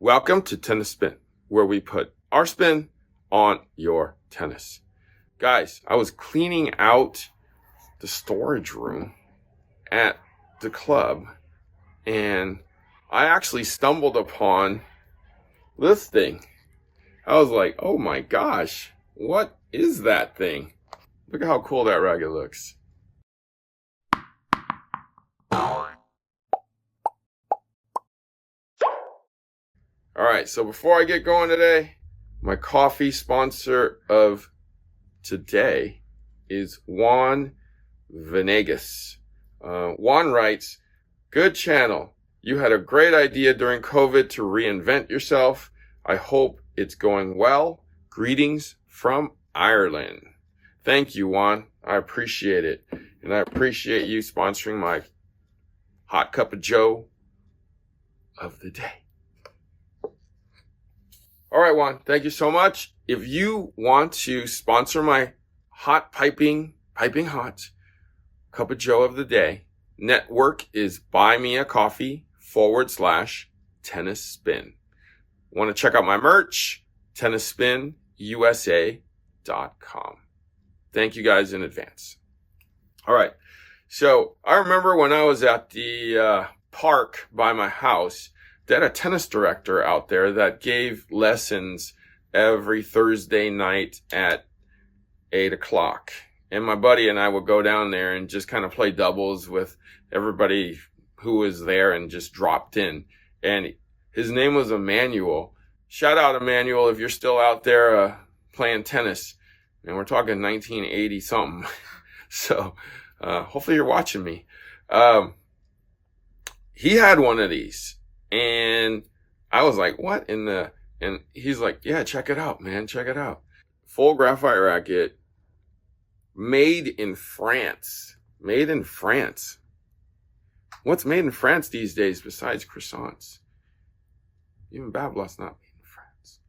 Welcome to Tennis Spin, where we put our spin on your tennis. Guys, I was cleaning out the storage room at the club, and I actually stumbled upon this thing. I was like, oh my gosh, what is that thing? Look at how cool that racket looks. All right, so before I get going today, my coffee sponsor of today is Juan Venegas. Juan writes, good channel. You had a great idea during COVID to reinvent yourself. I hope it's going well. Greetings from Ireland. Thank you, Juan. I appreciate it. And I appreciate you sponsoring my hot cup of joe of the day. All right, Juan, thank you so much. If you want to sponsor my hot piping hot cup of joe of the day, network is buymeacoffee.com/tennis spin. Want to check out my merch? tennisspinusa.com. Thank you guys in advance. All right. So I remember when I was at the park by my house, they had a tennis director out there that gave lessons every Thursday night at 8 o'clock. And my buddy and I would go down there and just kind of play doubles with everybody who was there and just dropped in. And his name was Emmanuel. Shout out, Emmanuel, if you're still out there playing tennis. And we're talking 1980 something. So hopefully you're watching me. He had one of these. And I was like, what in the, and he's like, yeah, check it out, man. Check it out. Full graphite racket, made in France. Made in France. What's made in France these days besides croissants? Even Babylon's not made in France.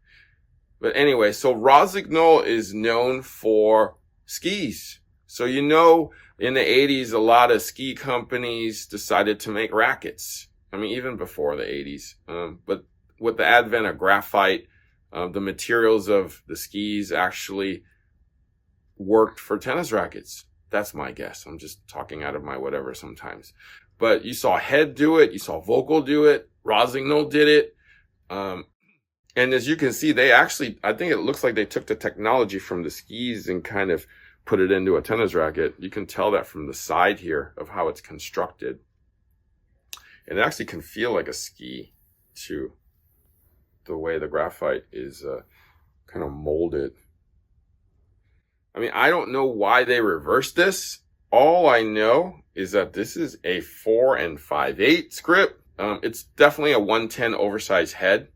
But anyway, so Rossignol is known for skis. So you know, in the 80s, a lot of ski companies decided to make rackets. I mean, even before the 80s. But with the advent of graphite, the materials of the skis actually worked for tennis rackets. That's my guess. I'm just talking out of my whatever sometimes. But you saw Head do it. You saw Vocal do it. Rossignol did it. And as you can see, they actually, I think it looks like they took the technology from the skis and kind of put it into a tennis racket. You can tell that from the side here of how it's constructed. It actually can feel like a ski too, the way the graphite is kind of molded. I mean, I don't know why they reversed this. All I know is that this is a 4 5/8 grip. It's definitely a 110 oversized head.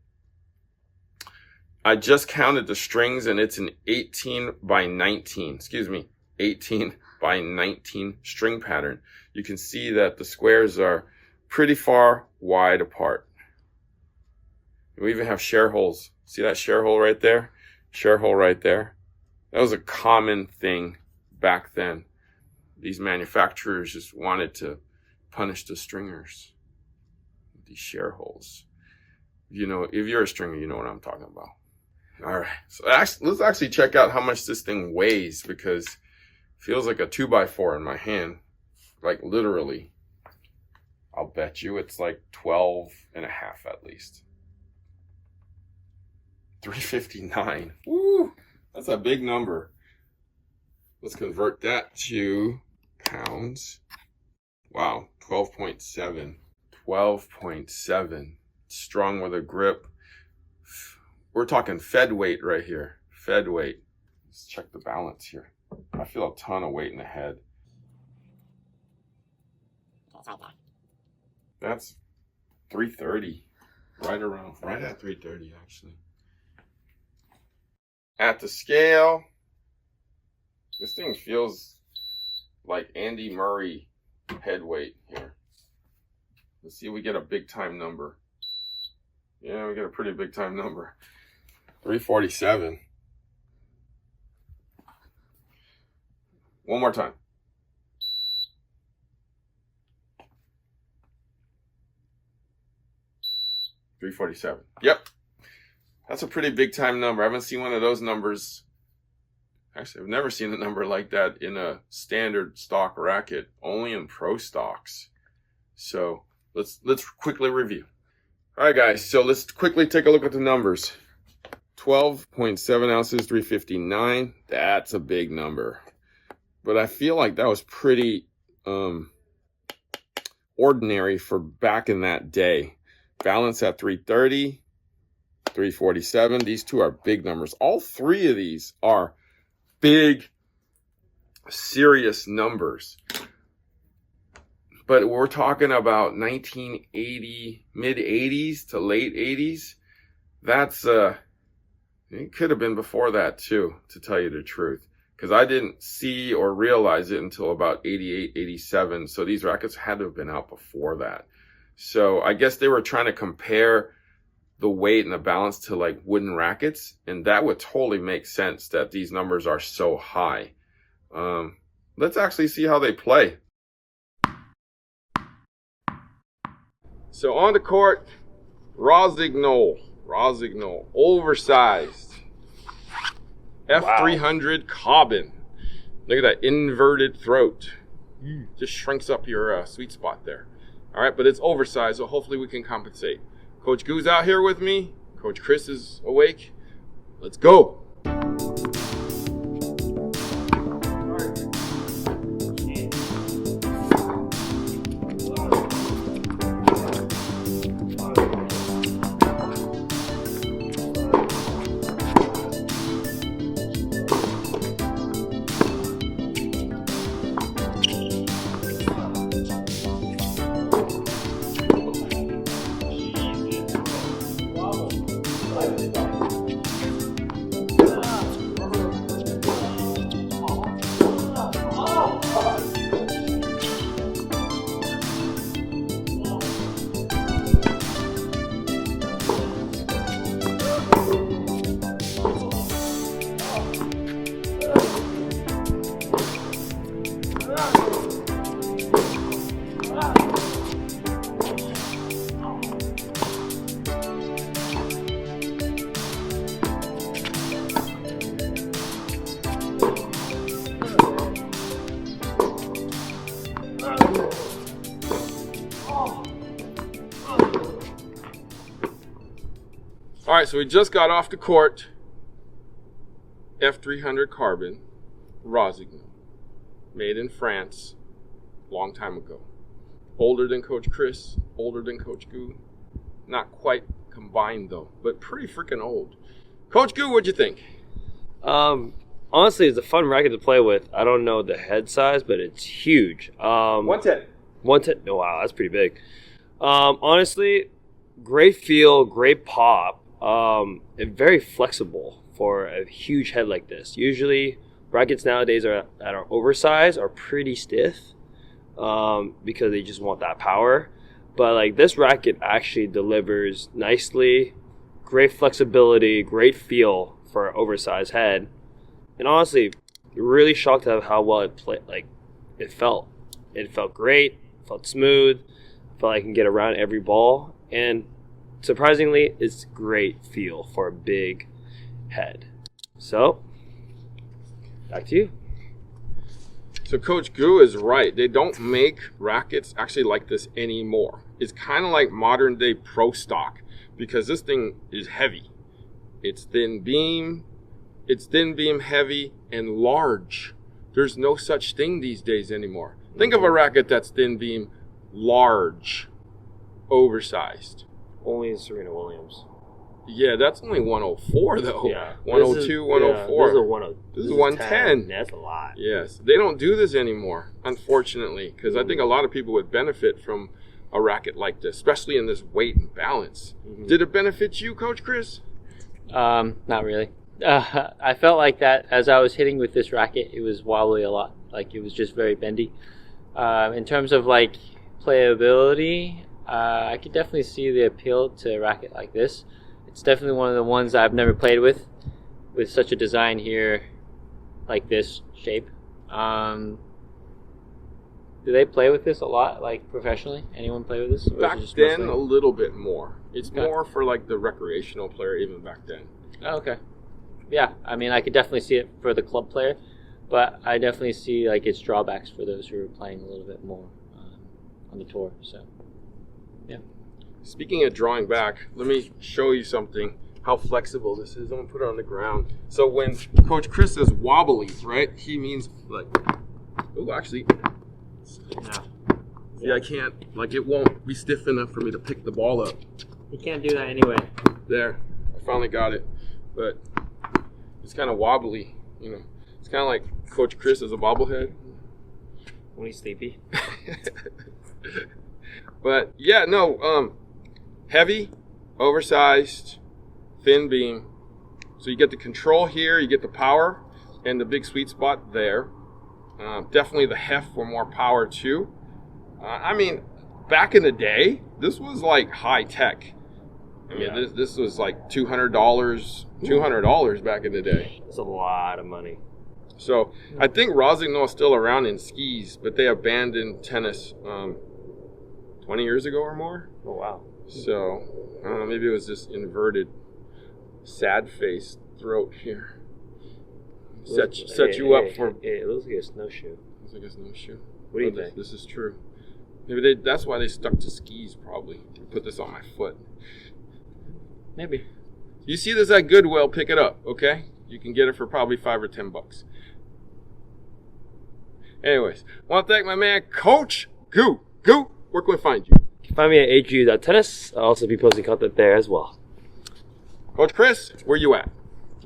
I just counted the strings and it's an 18 by 19 string pattern. You can see that the squares are pretty far wide apart. We even have share holes. See that share hole right there? Share hole right there. That was a common thing back then. These manufacturers just wanted to punish the stringers. These share holes. You know, if you're a stringer, you know what I'm talking about. All right. So let's actually check out how much this thing weighs, because it feels like a 2x4 in my hand. Like literally. I'll bet you it's like 12 and a half at least. 359. Woo! That's a big number. Let's convert that to pounds. Wow, 12.7. 12.7. Strong with a grip. We're talking Fed weight right here. Fed weight. Let's check the balance here. I feel a ton of weight in the head. That's 330. Right at 330 actually. At the scale, this thing feels like Andy Murray head weight here. Let's see if we get a big time number. Yeah, we get a pretty big time number. 347. One more time. 347. Yep. That's a pretty big time number. I haven't seen one of those numbers. Actually, I've never seen a number like that in a standard stock racket, only in pro stocks. So let's quickly review. All right, guys. So let's quickly take a look at the numbers. 12.7 ounces, 359. That's a big number. But I feel like that was pretty ordinary for back in that day. Balance at 330, 347. These two are big numbers. All three of these are big, serious numbers. But we're talking about 1980, mid 80s to late 80s. That's it could have been before that too, to tell you the truth, because I didn't see or realize it until about 88, 87. So these rackets had to have been out before that. So I guess they were trying to compare the weight and the balance to like wooden rackets, and that would totally make sense that these numbers are so high. Let's actually see how they play. So on the court, Rossignol, oversized, F300 carbon. Look at that inverted throat. Just shrinks up your sweet spot there. All right, but it's oversized, so hopefully we can compensate. Coach Goo's out here with me. Coach Chris is awake. Let's go. All right, so we just got off the court. F300 carbon, Rossignol, made in France, long time ago. Older than Coach Chris, older than Coach Goo. Not quite combined though, but pretty freaking old. Coach Goo, what'd you think? Honestly, it's a fun racket to play with. I don't know the head size, but it's huge. 110. 110. Oh, wow, that's pretty big. Honestly, great feel, great pop. And very flexible for a huge head like this. Usually, rackets nowadays that are oversized are pretty stiff because they just want that power. But like this racket actually delivers nicely, great flexibility, great feel for an oversized head. And honestly, really shocked at how well it played. Like it felt great, felt smooth, felt like I can get around every ball, and surprisingly, it's great feel for a big head. So, back to you. So Coach Goo is right. They don't make rackets actually like this anymore. It's kind of like modern day pro stock because this thing is heavy. It's thin beam heavy and large. There's no such thing these days anymore. Think of a racket that's thin beam, large, oversized. Only in Serena Williams. Yeah, that's only 104 though. Yeah. 102, 104. This is 110. That's a lot. Yes. They don't do this anymore, unfortunately, because I think a lot of people would benefit from a racket like this, especially in this weight and balance. Mm-hmm. Did it benefit you, Coach Chris? Not really. I felt like that as I was hitting with this racket, it was wobbly a lot. Like it was just very bendy. In terms of like playability, I could definitely see the appeal to a racket like this. It's definitely one of the ones I've never played with such a design here, like this shape. Do they play with this a lot, like professionally? Anyone play with this? Or is Back it just then, mostly- a little bit more. It's Okay. more for like the recreational player, even back then. Oh, okay. Yeah, I mean, I could definitely see it for the club player, but I definitely see like its drawbacks for those who are playing a little bit more on the tour. So, yeah. Speaking of drawing back, let me show you something. How flexible this is. I'm gonna put it on the ground. So when Coach Chris says wobbly, right? He means like, oh, actually, see, I can't. Like, it won't be stiff enough for me to pick the ball up. You can't do that anyway. There, I finally got it, but it's kind of wobbly. You know, it's kind of like Coach Chris as a bobblehead. When he's sleepy. But yeah, no, heavy, oversized, thin beam. So you get the control here, you get the power, and the big sweet spot there. Definitely the heft for more power too. I mean, back in the day, this was like high tech. I mean, this was like $200 back in the day. That's a lot of money. So I think Rossignol is still around in skis, but they abandoned tennis 20 years ago or more. Oh, wow. So I don't know, maybe it was this inverted, sad face throat here. Set you up for. It looks like a snowshoe. Looks like a snowshoe. What do you think? This is true. Maybe that's why they stuck to skis. Probably put this on my foot. Maybe. You see this at Goodwill? Pick it up, okay? You can get it for probably $5 or $10. Anyways, want to thank my man, Coach Goo. Goo, where can we find you? You can find me at hu.tennis. I'll also be posting content there as well. Coach Chris, where you at?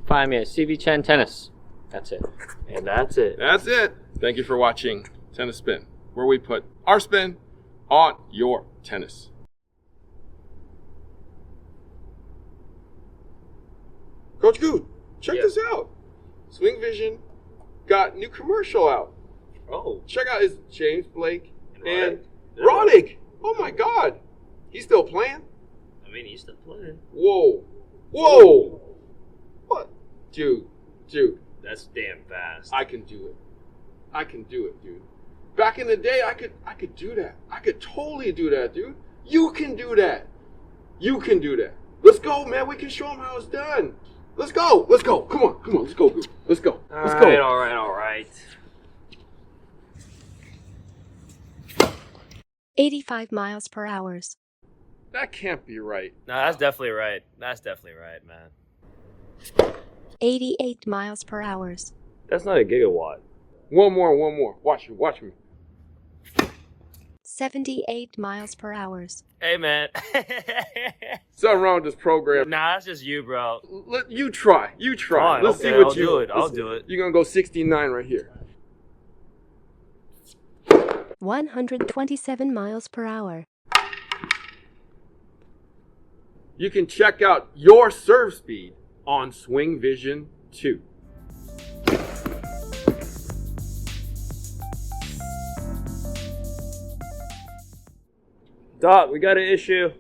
Find me at CV Chen Tennis. That's it. And that's it. That's it. Thank you for watching Tennis Spin, where we put our spin on your tennis. Coach Good, check this out. Swing Vision got new commercial out. Oh. Check out his James Blake and Roddick. Roddick. Oh my God, he's still playing. I mean, he's still playing. Whoa, whoa, what, dude. That's damn fast. I can do it. I can do it, dude. Back in the day, I could do that. I could totally do that, dude. You can do that. You can do that. Let's go, man. We can show them how it's done. Let's go. Let's go. Come on. Let's go, dude. Let's go. Let's go. All right. 85 miles per hour. That can't be right. No, that's definitely right. man. 88 miles per hour. That's not a gigawatt. One more. Watch me. 78 miles per hour. Hey, man. Something wrong with this program. Nah, that's just you, bro. Let you try. Fine, Let's okay, see what I'll you do it. I'll do it. You're gonna go 69 right here. 127 miles per hour. You can check out your serve speed on Swing Vision 2. Doc, we got an issue.